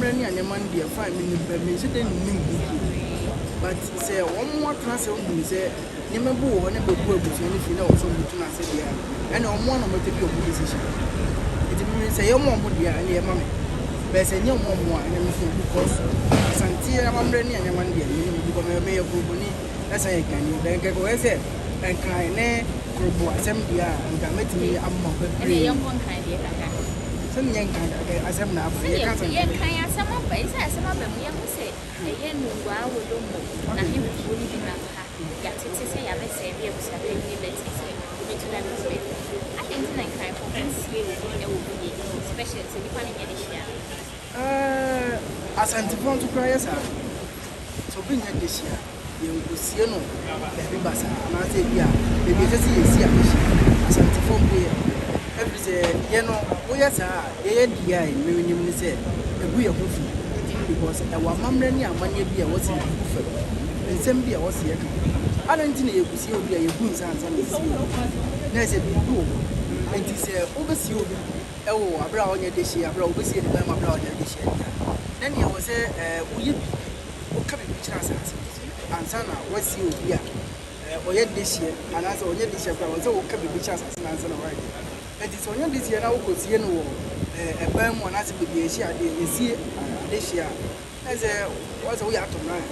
And a man, dear, 5 minutes, but say one more class of you say, you may go on a book if you know so much to say, and on one of the position. It means say, your mom would be a near mammy. But say, no more, and everything because Santia Mambrani and a man, dear, you become a mayor of Buboni, as I can, then go as it, and kind, Grobo, assembly, and come to me, I'm not a young one kind of some young kind of as I'm now. Young kind of some of us, some of them, young say, a young wow, we don't know. Now he will be enough. Got to say, I may say, we have said, I think I can for special to the edition. As Antiphon to cry, so bring it this year. You will see no, every bassa, and I say, yeah, maybe just see a fish as Antiphon here. Every say, you know, we are the minimum said, we are good because our mamma and money beer was in the buffet, and some beer was here. I don't think you could see a good sense and see. There's a big book, and he said, oversee you. Oh, I brought your dish here, I brought oversee the man, I brought your dish here. Then he was a we come in chances. And Sana, what's you here? Or yet this year, and as on yet this year, I was all coming with chances and answer right. And it's on this year now, because you know, a bam one has to be a share, you see, this year. As a was a way out of line.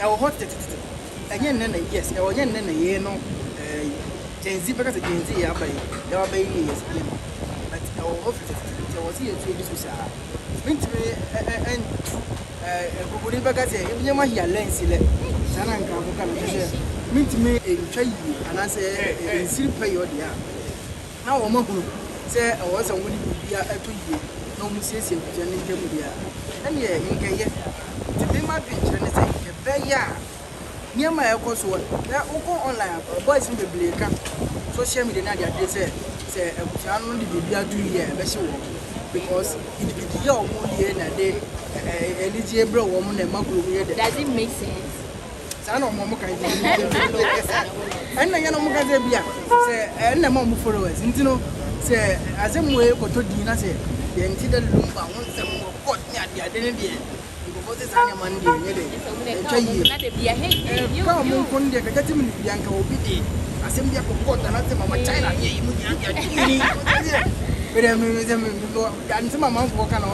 Our hot and yes, our yen and a year no. Jenzy because the Jenzy are by your baby is but our office was here to this was meant to me and whatever got a young man here lens in it. Sananka mean to me in tray and I say, still pay your dear. Now, a month say I was a winning beer at 2 years. No misses you, Jenny Camudia. And yeah, in Gay, to be my bitch and say, very near my course one. There will go online, boys in the Blake. Social media, they say, I only be here 2 years, because it be your money and a day, eligible woman and Magu. Does it make sense? Son of Momoka, and I know say, and the Momo followers, and you know, say, as a way for to dinner, say, the intended Lumba wants some more pot near the identity. Because it's a Monday, you come on, the Catamini Bianca will be there. Assembly of court and nothing of China. But I mean, some amount walk on and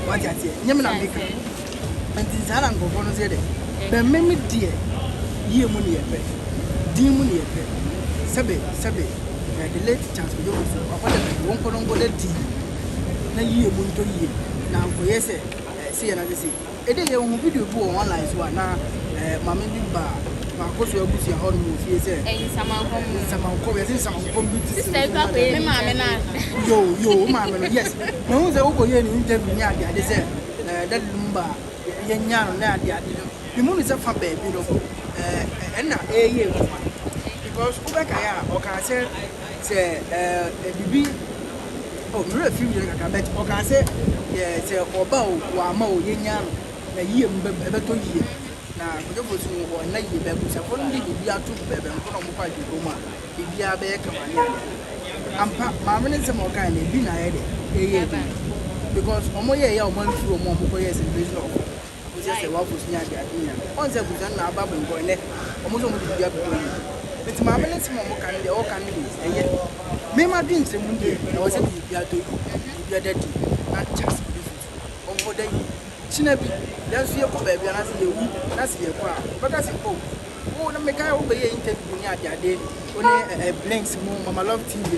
what I say, Yamana Maker. And this Alan Gobono said, the Memi dear, ye money, dear money, Sabe, the late chance of yours, or whatever, won't go on tea. Na year munto ye. Now, for yes, see another say. A day on video online, so now, Mammy Bar. Because you are busy at home, you say, and some yo, mamma, yes. No, the over here in interview, they said, that Lumba, Yan, Nadia, the moon is a fun baby, and not a year. Because Ubaka, or can I say, BB, oh, very few years I bet, or can I say, yes, or bow, or mo, Yan, a year, better 2 years. Now, for those who are not yet, we have only be out to baby and come quite to Roma. If you are back, and Mamma some more kind of dinner because Omoya went through more boys in prison. Was just a waffle near the idea. Once I was an above and going there, almost only the other way. But Mamma some more kind of all candidates, and yet, may my dreams a Monday, I was happy to be out to you, not just over there. Chinabi, that's your baby, and that's your crowd. But that's it. Oh, the Mecca obey interview near the day. Only a blanks, Mamma Love TV,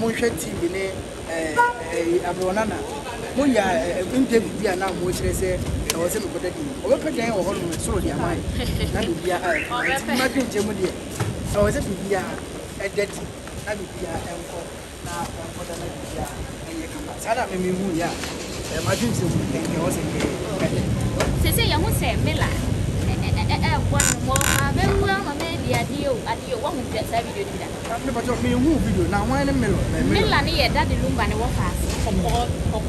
Moonshed TV, Abronana. Moya interview now, which they say, I was in the body. Over again, or almost so dear mine. That would be a Jimmy. was a bibia a dead na bibia enko na enko da na bibia enye kama sada me hu ya ma dwin se hu nke o se nke se ya hu se mela one more be hu ma me dia dio wa hu se sa video ni da me ba jo me hu video na wan ne mela ni ye da de lumba ne wo fa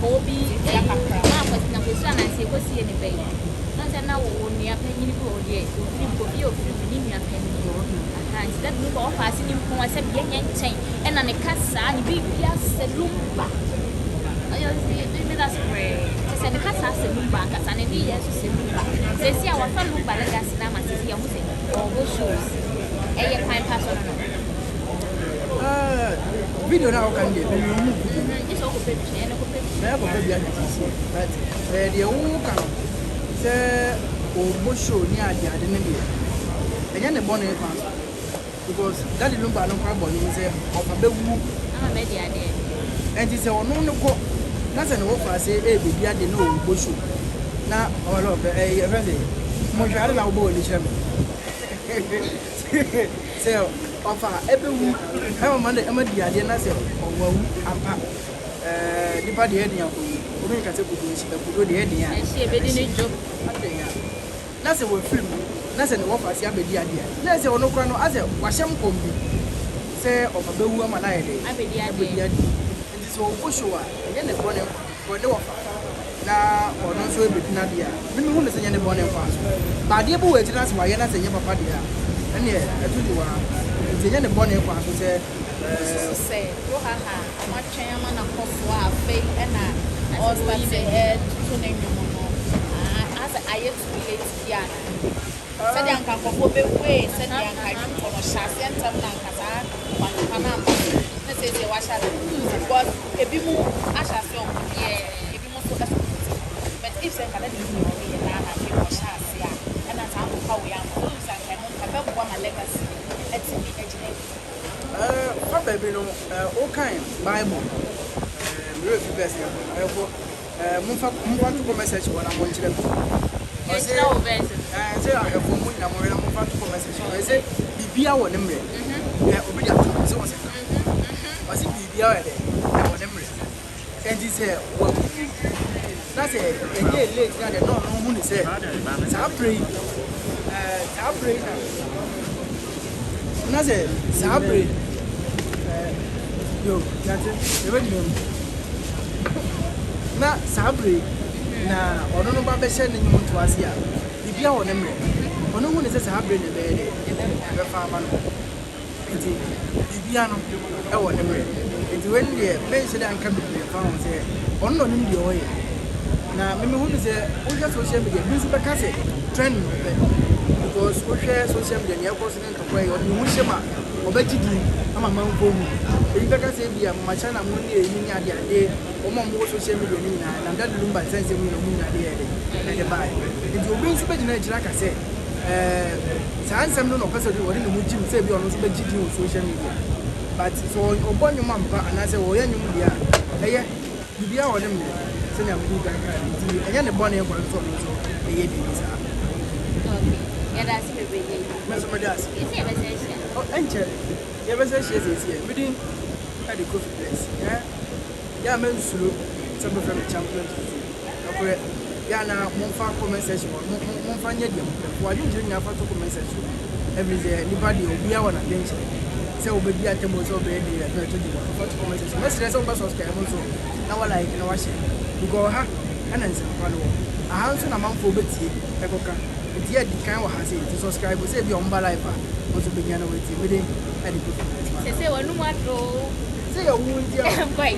ko bi ya kakra ma ko na ko sa na se ko sie ne be na se na wo ni apanyi ko die ko bi o fi ni ni apanyi and that lumba wo fa se ni ko se bi yen chen e na ne kasa ni bi bia se lumba ayo se me da spray se ne kasa se lumba kasa ne bi yesu se lumba se si a wa fa lumba legacy na ma se si ya hu se o go shows e ye kwan pass on no video na o kan de me hu is o ko pe bi na ko pe bia na si but de wo kan se o go show ni ade ne bi enye ne bon e kwa because that the lumba no kwa bon ni se o fa be wu ama be dia de and se ono ne ko na se ne wo fa se e be bia de no o go show na o lo be e e fe mo jare na wo bo ni chere se o fa e be wu e mo mande e ma dia de na se o wa wu apa nipa de e dia ko o me ka se ko do si ko do de e dia e se be di ne jo atenga na se wo film na se ne wo fa se abedi ade na se ono kwa no ase wa hyem kombi se o ba bewu ama na yede abedi ade nti so wo show a ye ne bone wo fa na ono so ebedi na dia me hu ne se ye ne bone fa so ba de bu we ti na se wa ye na se ye papa dia ene etu di wa nti ye ne bone fa so se wo ha ma twen ama na kofo a fe na o start say head to ne nyomo no as aye to relate here na said yanka kofo be we said yanka for no shase entam na nkata kwa kana na say say wa shase because ebi mu ashase on ebi mu so but if say kada di no be na na ke wa shase a na ta ko ka we am so say ka mo ka be bo ma legacy etimi ejine fa baby no o kan bible me refi verse ya ko mumfa to message wala mo nchire e se o verse say I have for money na mo na mumfa to message I say bibia wo ne mre obi da say wo say o say bibia wo ne mre and this say wo na say e late na de no hu ni say sa pray na say sa pray yo yate ebe ni na sabre na ono no ba be hye ne nyum to ase a bibia wo ne mre ono hu ne se sabre ne be be fa ma no enti bibia no e wo ne mre enti when de me se da anka bibia fa ho se ono no nim de o ye na me hu ne se o hwe social media bi so be ka se trend be because o hwe social media ne e ko se ne to kwa e oni hu hye ma obejidi ama manfo mu ebi beka se bia ma chana mu ne eyi ni ade o mo mo social media ni na da lumba sense mu no mu na de ede na de bai nti obi nso be gina gira ka se sansem no no pese de wori ne mu jim se bi ono so be gidi o social media but so obonyo mampa anase wo yanyum dia eye bibia wo dem ne se na mu ga ka nti enye ne bone kwa so so eye bi sa okay ya da se be ye meso me das ese be se se oh enche ye be se se se midin at the coffee place ya men sulu some of them champion akure ya na monfa comment section monfa nya dem wa yu jiri nya fa to comment section every day anybody obi ya wana bench say obi atemo so be dey na to di fa to comment section message say oba subscribe mo so na wa like na wa share because ha ana nse kwa no aha nso na manfo betie ekoka tie di kan wa ha say to subscribe say bi on ba live mo so be nya na we tie me dey at the coffee place se wonu matro say your wound there quite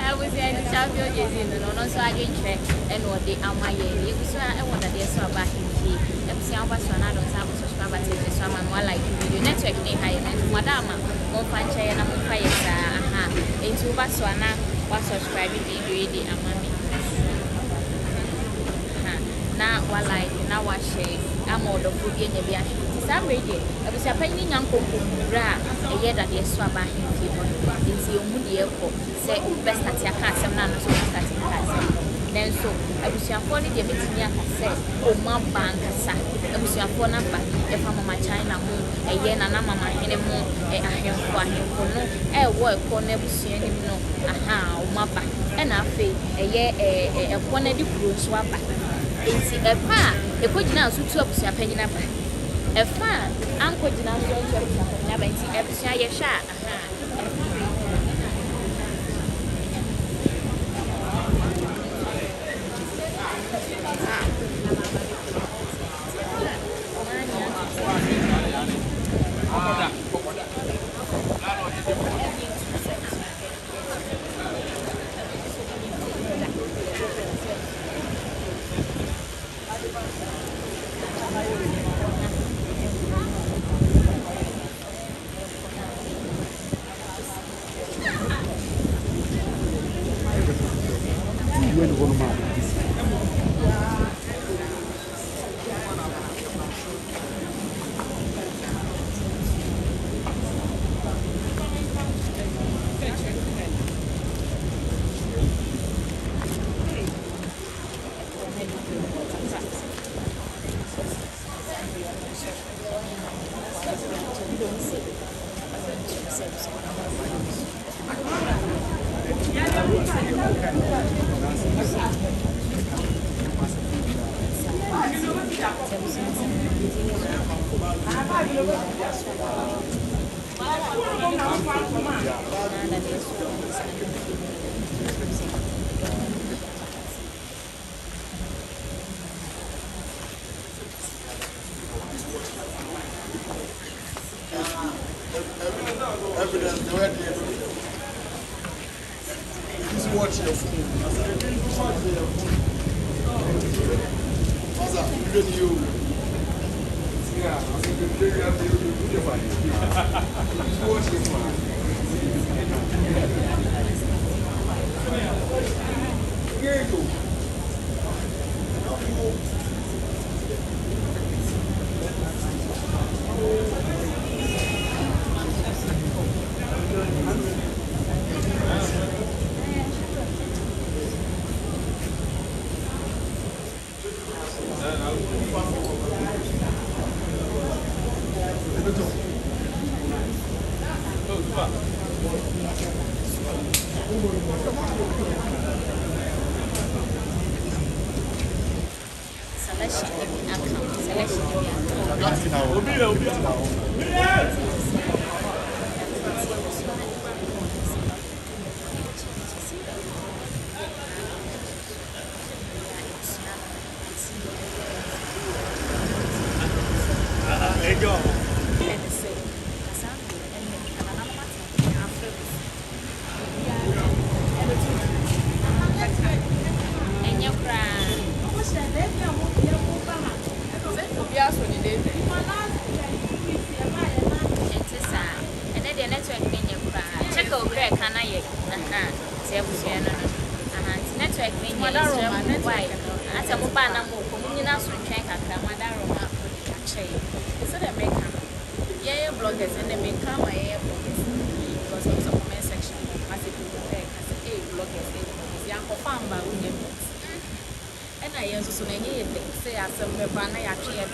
I was in the champion Jay no so I didn't check and what they am my year so I want that they saw back in the episode of so na don't have subscribe to so man one like video network ni high and madama mo pancha na mo fa yesa aha into ba so na wa subscribe video di amami na wa like na wa share am order for bi nya bi a sabre de abisa panyi nyankonko bra eye da de so aba hinti no nti omu de ekọ se best at ya ka asem na no so best at ya ka asem nanso abusuafoɔ no deɛ bɛtumi aka sɛ ɔma ba nkasa abusuafoɔ no aba yɛfa mama China ho ɛyɛ nana mama hene ho ahemfo no ɛwɔ ɛkɔ no abusua nim no ɔma ba ɛna afei ɛyɛ ɛkɔ no de kuro nso aba nti ɛfa a ɛkɔgyina nso tu abusua panyin aba ɛfa a ankɔgyina nso tu abusua panyin aba nti abusua yɛhwɛ a evidence the way please watch your phone. Father, even you. Yeah, I think the player have to do the fight. Please watch your phone. Here you go. Bloggers and they may come my bloggers because of the comment section. I say people there, I say, hey, bloggers, they are confirmed by women. And I also say, I said, I'm a banner, I can't